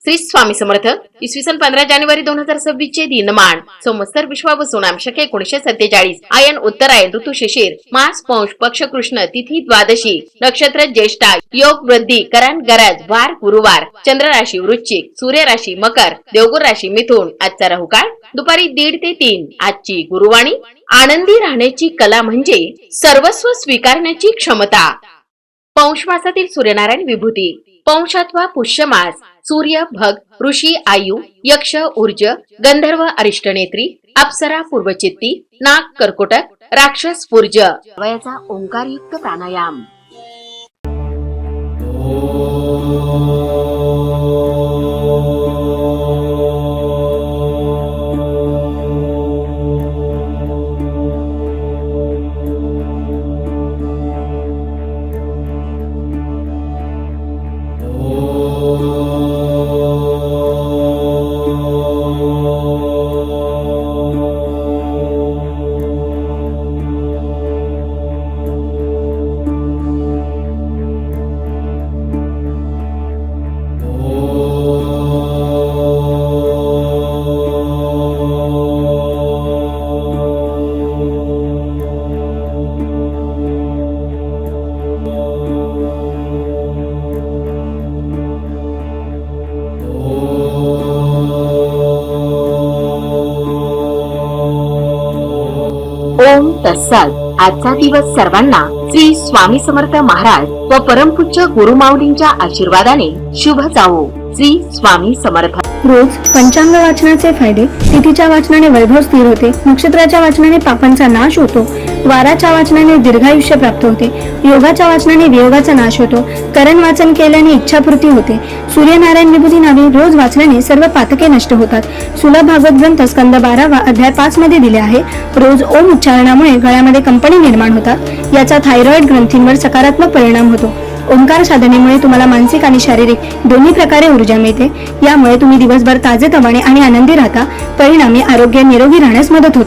श्री स्वामी समर्थ. इसवी सन 15 जानेवारी 2026 चे दिनमान संवत्सर विश्वावसु सोनाम शके 1947. आयन उत्तरायण, ऋतू शिशिर, मास पौष, पक्ष कृष्ण, तिथी द्वादशी, नक्षत्र ज्येष्ठा, योग वृद्धी, करण गरज, वार गुरुवार, चंद्र राशी वृश्चिक, सूर्य राशी मकर, देवगुरु राशी मिथुन. आजचा राहुकाळ दुपारी 1:30 ते 3. आजची गुरुवाणी. आनंदी राहण्याची कला म्हणजे सर्वस्व स्वीकारण्याची क्षमता. पौष मासातील सूर्यनारायण विभूती. पौष अथवा पुष्य मास. सूर्य भग, ऋषी आयु, यक्ष ऊर्ज, गंधर्व अरिष्टनेत्री, अप्सरा पूर्वचित्ती, नाग कर्कोटक, राक्षस पूर्ज. वयाचा ओंकारयुक्त प्राणायाम. ओम तत्सत. आजचा दिवस सर्वांना श्री स्वामी समर्थ महाराज व परमपूज्य गुरुमाऊलींच्या आशीर्वादाने शुभ जावो. श्री स्वामी समर्थ. रोज पंचांग वाचनाचे फायदे. तिथीच्या वाचनाने वैभव स्थिर होते, नक्षत्राच्या वाचनाने पापांचा नाश होतो, वाराच्या वाचनाने दीर्घायुष्य प्राप्त होते, योगाच्या वाचनाने वियोगाचा नाश होतो, करण वाचन केल्याने इच्छापूर्ती होते, सूर्यनारायण विभूती नावे रोज वाचल्याने सर्व पातके नष्ट होतात. सुलभ भागवत ग्रंथ स्कंद 12 अध्याय 5 मध्ये दिले आहे. रोज ओम उच्चारणामुळे गळ्यामध्ये कंपनी निर्माण होतात. याचा थायरॉइड ग्रंथींवर सकारात्मक परिणाम होतो. ओंकार साधनेमुळे तुम्हाला मानसिक आणि शारीरिक दोन्ही प्रकारे ऊर्जा मिळते. यामुळे तुम्ही दिवसभर ताजेतवाने आणि आनंदी राहता. परिणामी आरोग्य निरोगी राहण्यास मदत होते.